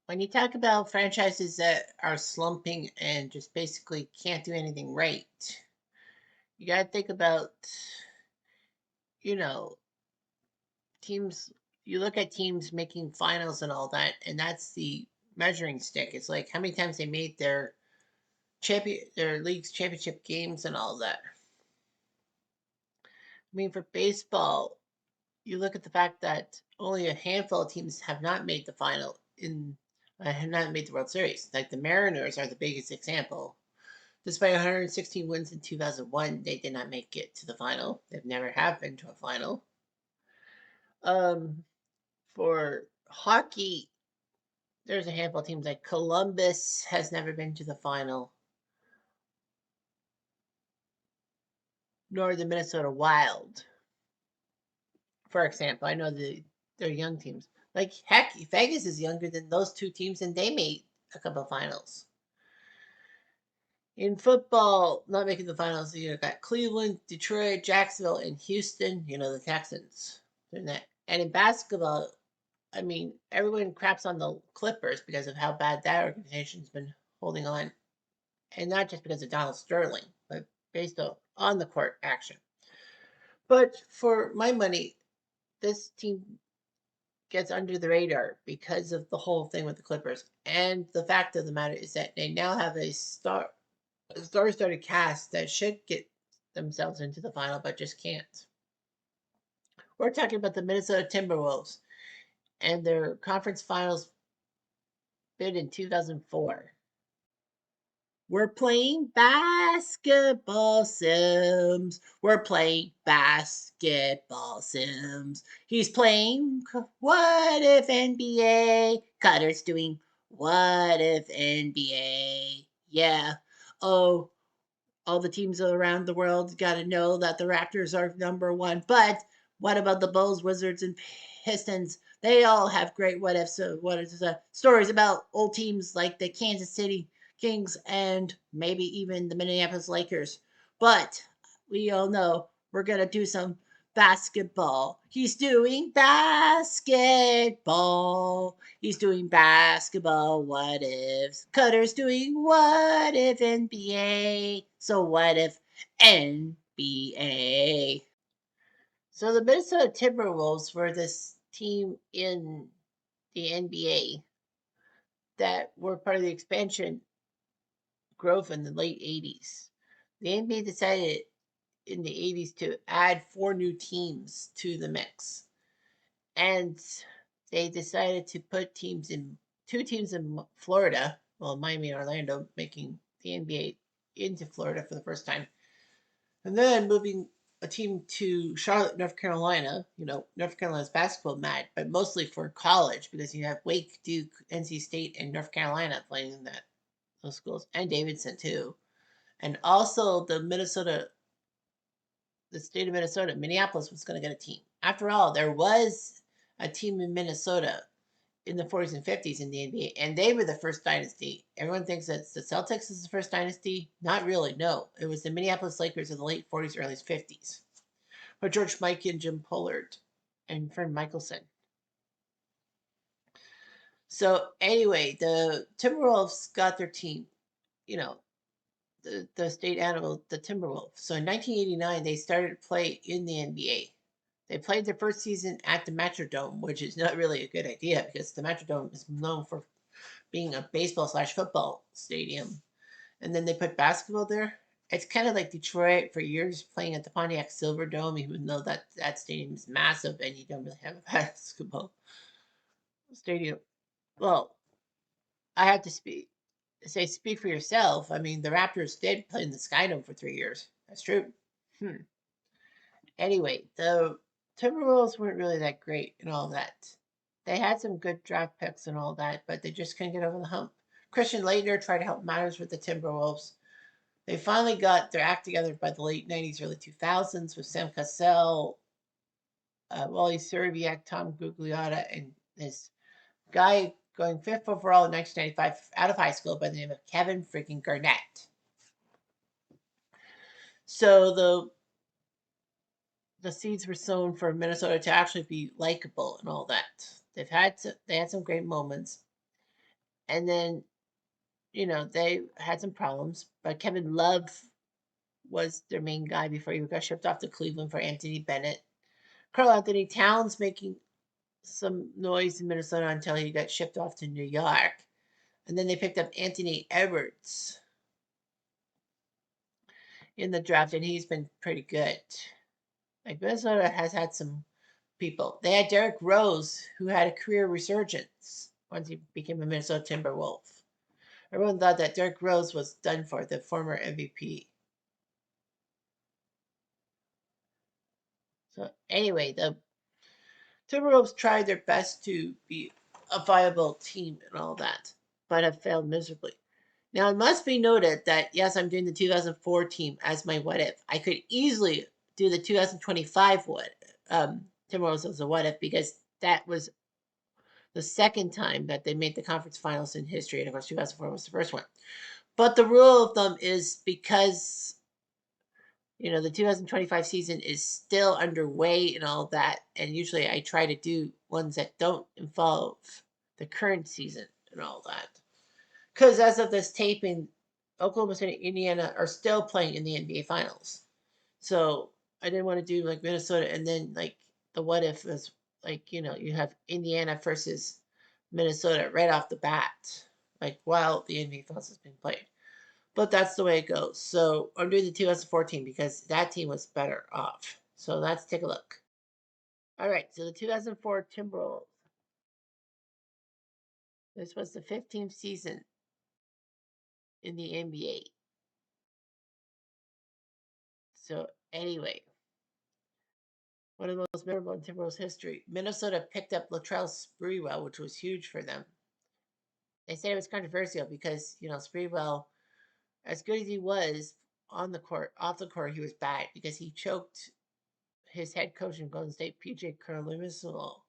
When you talk about franchises that are slumping and just basically can't do anything right, you got to think about, you know, teams. You look at teams making finals and all that, and that's the measuring stick. It's like how many times they made their league's championship games and all that. I mean, for baseball, you look at the fact that only a handful of teams have not made the final have not made the World Series. Like the Mariners are the biggest example. Despite 116 wins in 2001, they did not make it to the final. They've never have been to a final. Um, for hockey, there's a handful of teams like Columbus has never been to the final, nor the Minnesota Wild. For example, I know they're young teams. Like heck, Vegas is younger than those two teams, and they made a couple of finals. In football, not making the finals, you got Cleveland, Detroit, Jacksonville, and Houston. The Texans. They're not. And in basketball, I mean, everyone craps on the Clippers because of how bad that organization's been holding on, and not just because of Donald Sterling, but based on the court action. But for my money, this team gets under the radar because of the whole thing with the Clippers. And the fact of the matter is that they now have a star-studded cast that should get themselves into the final, but just can't. We're talking about the Minnesota Timberwolves and their conference finals bid in 2004. We're playing basketball sims. We're playing basketball sims. He's playing what if NBA. Cutter's doing what if NBA. Yeah. Oh, all the teams around the world got to know that the Raptors are number one. But what about the Bulls, Wizards, and Pistons? They all have great what ifs, stories about old teams like the Kansas City Kings and maybe even the Minneapolis Lakers. But we all know we're going to do some basketball. He's doing basketball. He's doing basketball. What if Cutter's doing what if NBA? So what if NBA? So the Minnesota Timberwolves were this team in the NBA that were part of the expansion growth in the late 80s. The NBA decided in the 80s to add four new teams to the mix. And they decided to put two teams in Florida, well, Miami and Orlando, making the NBA into Florida for the first time. And then moving a team to Charlotte, North Carolina. North Carolina's basketball mad, but mostly for college because you have Wake, Duke, NC State, and North Carolina playing in those schools, and Davidson too. And also the state of Minnesota, Minneapolis was going to get a team. After all, there was a team in Minnesota in the 40s and 50s in the NBA, and they were the first dynasty. Everyone thinks that the Celtics is the first dynasty. Not really, no. It was the Minneapolis Lakers in the late 40s, early 50s. With George Mikan and Jim Pollard and Fred Michelson. So anyway, the Timberwolves got their team, you know, the state animal, the Timberwolves. So in 1989, they started to play in the NBA. They played their first season at the Metrodome, which is not really a good idea because the Metrodome is known for being a baseball/football stadium. And then they put basketball there. It's kind of like Detroit for years playing at the Pontiac Silverdome, even though that stadium is massive and you don't really have a basketball stadium. Well, I have to speak for yourself. I mean, the Raptors did play in the Skydome for 3 years. That's true. Hmm. Anyway, the Timberwolves weren't really that great and all that. They had some good draft picks and all that, but they just couldn't get over the hump. Christian Laettner tried to help matters with the Timberwolves. They finally got their act together by the late 90s, early 2000s with Sam Cassell, Wally Serviak, Tom Gugliotta, and this guy going fifth overall in 1995 out of high school by the name of Kevin freaking Garnett. So the seeds were sown for Minnesota to actually be likable and all that. They had some great moments, And then, they had some problems, but Kevin Love was their main guy before he got shipped off to Cleveland for Anthony Bennett. Karl Anthony Towns making some noise in Minnesota until he got shipped off to New York. And then they picked up Anthony Edwards in the draft, and he's been pretty good. Like Minnesota has had some people. They had Derrick Rose, who had a career resurgence once he became a Minnesota Timberwolf. Everyone thought that Derrick Rose was done for, the former MVP. So anyway, the Timberwolves tried their best to be a viable team and all that, but have failed miserably. Now, it must be noted that, yes, I'm doing the 2004 team as my what if. I could easily do the 2025 Timberwolves as a what if, because that was the second time that they made the conference finals in history. And of course, 2004 was the first one. But the rule of thumb is, because the 2025 season is still underway and all that, and usually I try to do ones that don't involve the current season and all that. Because as of this taping, Oklahoma City, Indiana are still playing in the NBA Finals. So I didn't want to do like Minnesota, and then like the what if is like, you have Indiana versus Minnesota right off the bat, like while the NBA Finals is being played. But that's the way it goes. So I'm doing the 2014 because that team was better off. So let's take a look. All right, so the 2004 Timberwolves. This was the 15th season in the NBA. So anyway, one of the most memorable in Timberwolves history. Minnesota picked up Latrell Sprewell, which was huge for them. They say it was controversial because, Sprewell, as good as he was on the court, off the court, he was bad because he choked his head coach in Golden State, PJ Carlisle.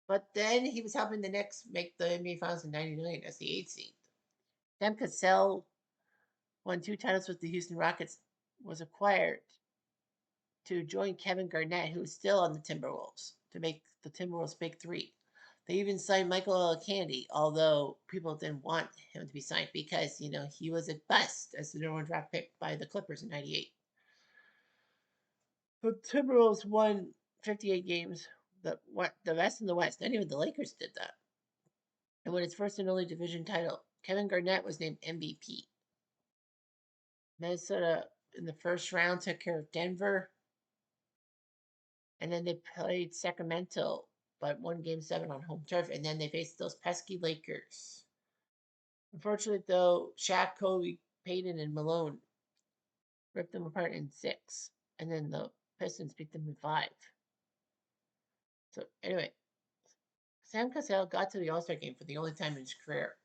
But then he was helping the Knicks make the NBA Finals in '99 as the 8th seed. Sam Cassell won 2 titles with the Houston Rockets, was acquired to join Kevin Garnett, who is still on the Timberwolves, to make the Timberwolves big three. They even signed Michael Candy, although people didn't want him to be signed because, he was a bust as the number one draft pick by the Clippers in '98. The Timberwolves won 58 games, the best in the West. Not even the Lakers did that. And won its first and only division title. Kevin Garnett was named MVP. Minnesota in the first round took care of Denver. And then they played Sacramento, but won game 7 on home turf. And then they faced those pesky Lakers. Unfortunately, though, Shaq, Kobe, Payton, and Malone ripped them apart in 6. And then the Pistons beat them in 5. So, anyway, Sam Cassell got to the All-Star game for the only time in his career.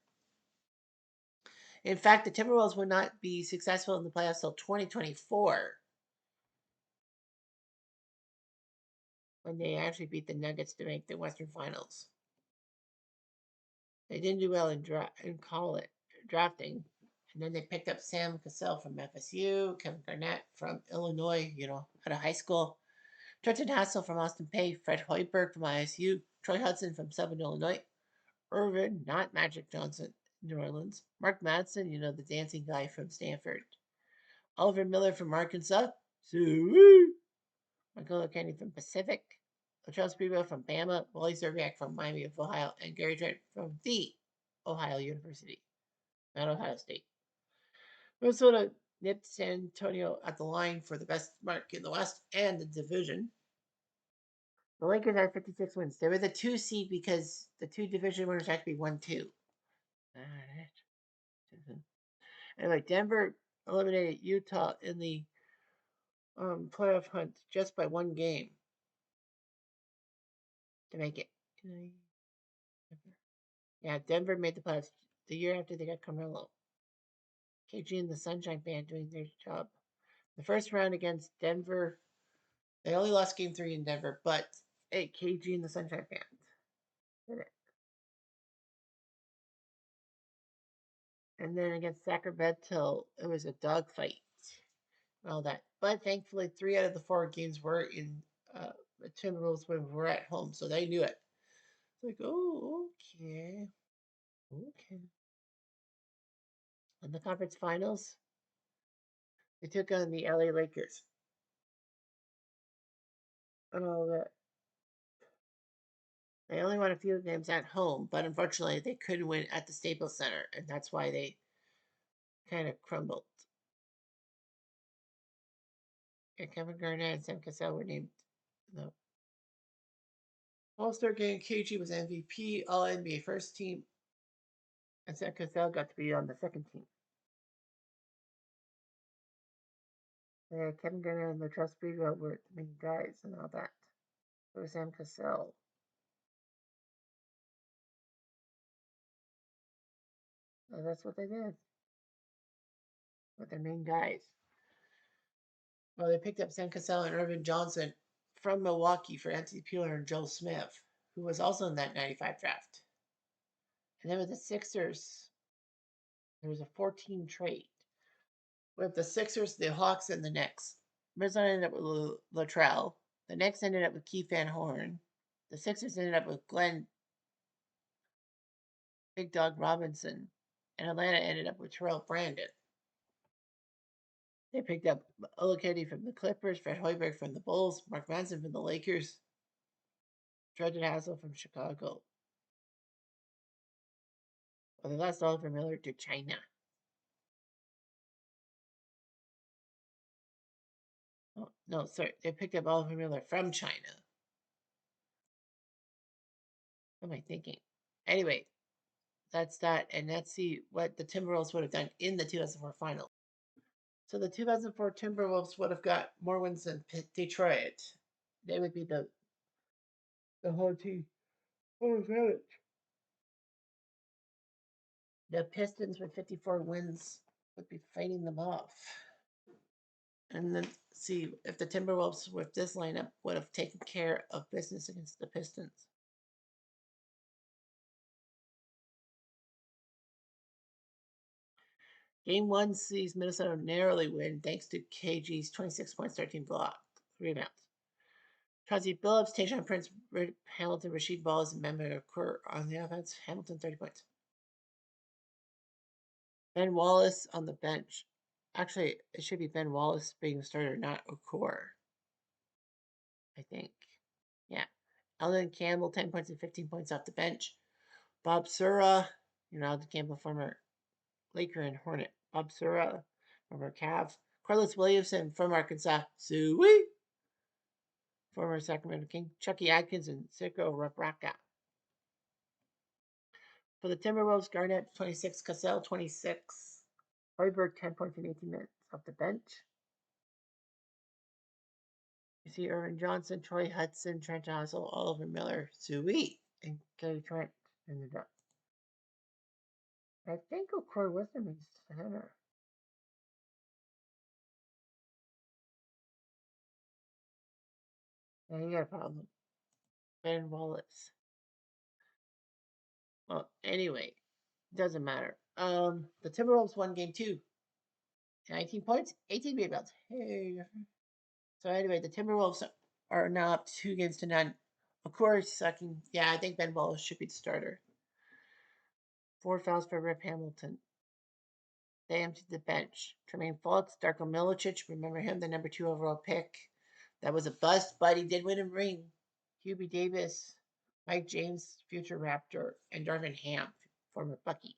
In fact, the Timberwolves would not be successful in the playoffs until 2024, when they actually beat the Nuggets to make the Western Finals. They didn't do well in drafting, and then they picked up Sam Cassell from FSU, Kevin Garnett from Illinois, out of high school, Trenton Hassel from Austin Peay, Fred Hoiberg from ISU, Troy Hudson from Southern Illinois, Irvin, not Magic Johnson, New Orleans, Mark Madsen, the dancing guy from Stanford, Oliver Miller from Arkansas, Michael Kenny from Pacific, Charles Sprewell from Bama, Wally Zerbiak from Miami of Ohio, and Gary Trent from the Ohio University, not Ohio State. Minnesota nipped San Antonio at the line for the best mark in the West and the division. The Lakers had 56 wins. They were the 2 seed because the 2 division winners had to be 1-2. Anyway, Denver eliminated Utah in the playoff hunt just by 1 game to make it. Yeah, Denver made the playoffs the year after they got Carmelo. KG and the Sunshine Band doing their job. The first round against Denver, they only lost game 3 in Denver, but hey, KG and the Sunshine Band did it. And then against Sacramento, it was a dogfight and all that. But thankfully, 3 out of the 4 games were in the Timberwolves when we were at home, so they knew it. It's like, oh, okay. the conference finals, they took on the LA Lakers. Oh, they only won a few games at home, but unfortunately, they couldn't win at the Staples Center, and that's why they kind of crumbled. And Kevin Garnett and Sam Cassell were named the All-Star game. KG was MVP, All NBA first team, and Sam Cassell got to be on the second team. Kevin Garnett and Latrell Sprewell were the main guys and all that. So was Sam Cassell. So that's what they did with their main guys. Well, they picked up Sam Cassell and Irvin Johnson from Milwaukee for Anthony Peeler and Joe Smith, who was also in that 95 draft. And then with the Sixers, there was a 14 trade with the Sixers, the Hawks, and the Knicks. Arizona ended up with Latrell. The Knicks ended up with Keith Van Horn. The Sixers ended up with Glenn Big Dog Robinson. And Atlanta ended up with Terrell Brandon. They picked up Olakedi from the Clippers, Fred Hoiberg from the Bulls, Mark Manson from the Lakers, Dredgen Hassel from Chicago. Well, they lost Oliver Miller to China. Oh, no, sorry. They picked up Oliver Miller from China. What am I thinking? Anyway, that's that. And let's see what the Timberwolves would have done in the 2004 final. So the 2004 Timberwolves would have got more wins than Detroit. They would be the whole team. Oh, advantage. The Pistons with 54 wins would be fighting them off. And then see if the Timberwolves with this lineup would have taken care of business against the Pistons. Game 1 sees Minnesota narrowly win thanks to KG's 26 points, 13 block, 3 rebounds. Chauncey Billups, Tayshaun Prince, Hamilton, Rasheed Wallace, and Mehmet Okur on the offense. Hamilton, 30 points. Ben Wallace on the bench. Actually, it should be Ben Wallace being the starter, not Okur. I think. Yeah. Eldon Campbell, 10 points and 15 points off the bench. Bob Sura, Eldon Campbell, former Laker and Hornet. Bob Sura, former Cav. Carlos Williamson from Arkansas. Suey, former Sacramento King. Chucky Atkins and Siko Rabraka. For the Timberwolves, Garnett, 26. Cassell, 26. Hoiberg, 10 points in 18 minutes off the bench. You see Irvin Johnson, Troy Hudson, Trent Hassel, Oliver Miller, Suey, and Gary Trent in the draft. I think Okur was the main center. Yeah, he got a problem. Ben Wallace. Well, anyway, doesn't matter. The Timberwolves won game 2. 19 points, 18 rebounds. Hey. So anyway, the Timberwolves are now up 2-0. Of course, sucking. Yeah, I think Ben Wallace should be the starter. 4 fouls for Rip Hamilton. They emptied the bench. Tremaine Fultz, Darko Milicic, remember him, the number 2 overall pick. That was a bust, but he did win a ring. Hubie Davis, Mike James, future Raptor, and Darvin Ham, former Bucky.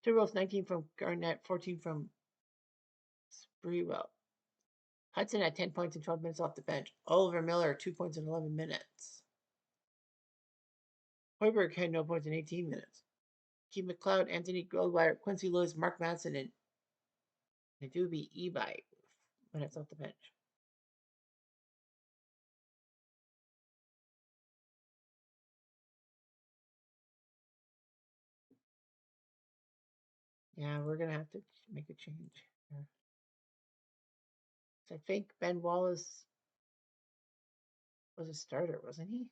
Timberwolves 19 from Garnett, 14 from Sprewell. Hudson had 10 points in 12 minutes off the bench. Oliver Miller, 2 points in 11 minutes. Hoiberg had no points in 18 minutes. Keith McLeod, Anthony Goldwire, Quincy Lewis, Mark Manson, and Nadubi Ebi minutes off the bench. Yeah, we're going to have to make a change. So I think Ben Wallace was a starter, wasn't he?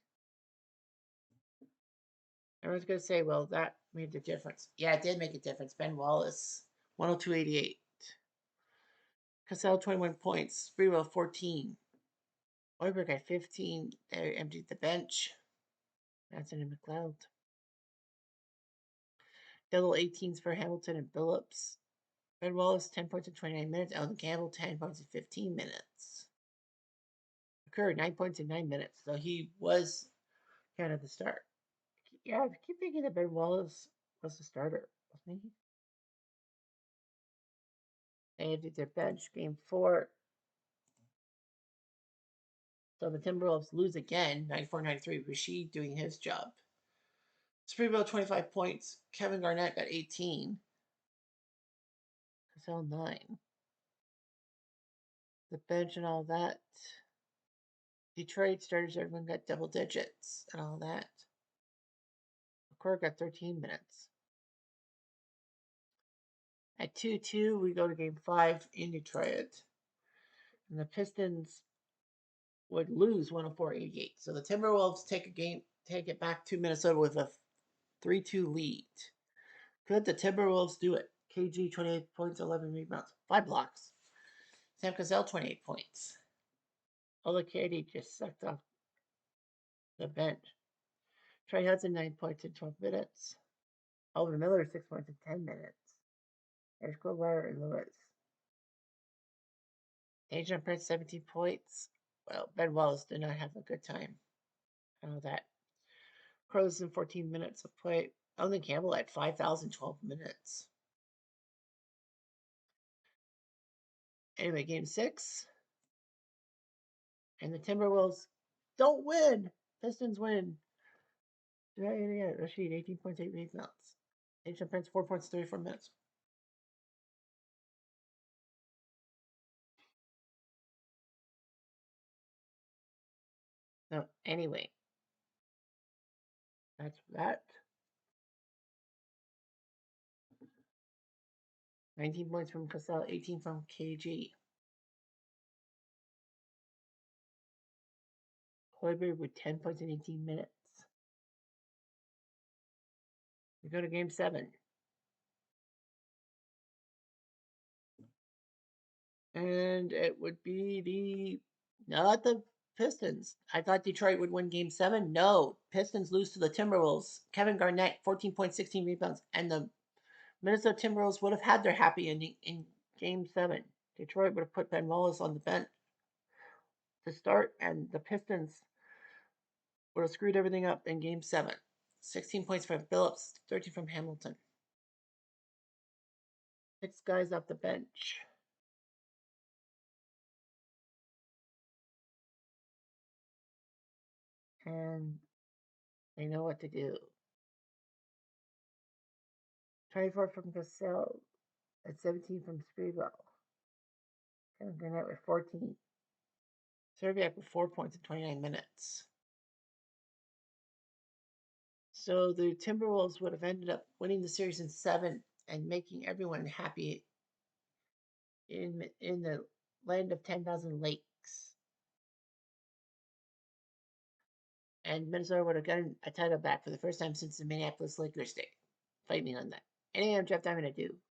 Everyone's going to say, well, that made the difference. Yeah, it did make a difference. Ben Wallace, 102.88. Cassell, 21 points. Sprewell, 14. Hoiberg had 15. They emptied the bench. Manson and McLeod. Double 18s for Hamilton and Billups. Ben Wallace, 10 points in 29 minutes. Elton Campbell, 10 points in 15 minutes. Occurred 9 points in 9 minutes. So he was kind of the start. Yeah, I keep thinking that Ben Wallace was the starter, wasn't he? They did their bench game 4. So the Timberwolves lose again, 94-93. Rashid doing his job. Spreebo, 25 points. Kevin Garnett got 18. Cassell, 9. The bench and all that. Detroit starters, everyone got double digits and all that. McCord got 13 minutes. At 2-2, we go to game 5 in Detroit. And the Pistons would lose 104-88. So the Timberwolves take it back to Minnesota with a 3-2 lead. Could the Timberwolves do it? KG, 28 points, 11 rebounds, 5 blocks. Sam Cassell, 28 points. Ola Katie just sucked off the bench. Trey Hudson, 9 points in 12 minutes. Alvin Miller, 6 points in 10 minutes. There's Cobar and Lewis. Agent Prince, 17 points. Well, Ben Wallace did not have a good time. I know that. Crows in 14 minutes of play. Elton Campbell at 5,012 minutes. Anyway, game 6. And the Timberwolves don't win. Pistons win. Yeah. Rashid, 18 points, 8 rebounds. Agent Prince, 4 points, 34 minutes. No, anyway. That's that. 19 points from Cassell, 18 from KG. Hoiberg with 10 points in 18 minutes. We go to game 7. And it would be not the Pistons. I thought Detroit would win game 7. No, Pistons lose to the Timberwolves. Kevin Garnett, 14 points, 16 rebounds. And the Minnesota Timberwolves would have had their happy ending in game 7. Detroit would have put Ben Wallace on the bench to start, and the Pistons would have screwed everything up in game 7. 16 points from Phillips, 13 from Hamilton. 6 guys off the bench. And they know what to do. 24 from Cassell, at 17 from Spreebo. Kevin Garnett with 14. Serbiak with 4 points in 29 minutes. So the Timberwolves would have ended up winning the series in 7 and making everyone happy in the land of 10,000 lakes. And Minnesota would have gotten a title back for the first time since the Minneapolis Lakers day. Fight me on that. Anyway, I'm Jeff Diamond. I do.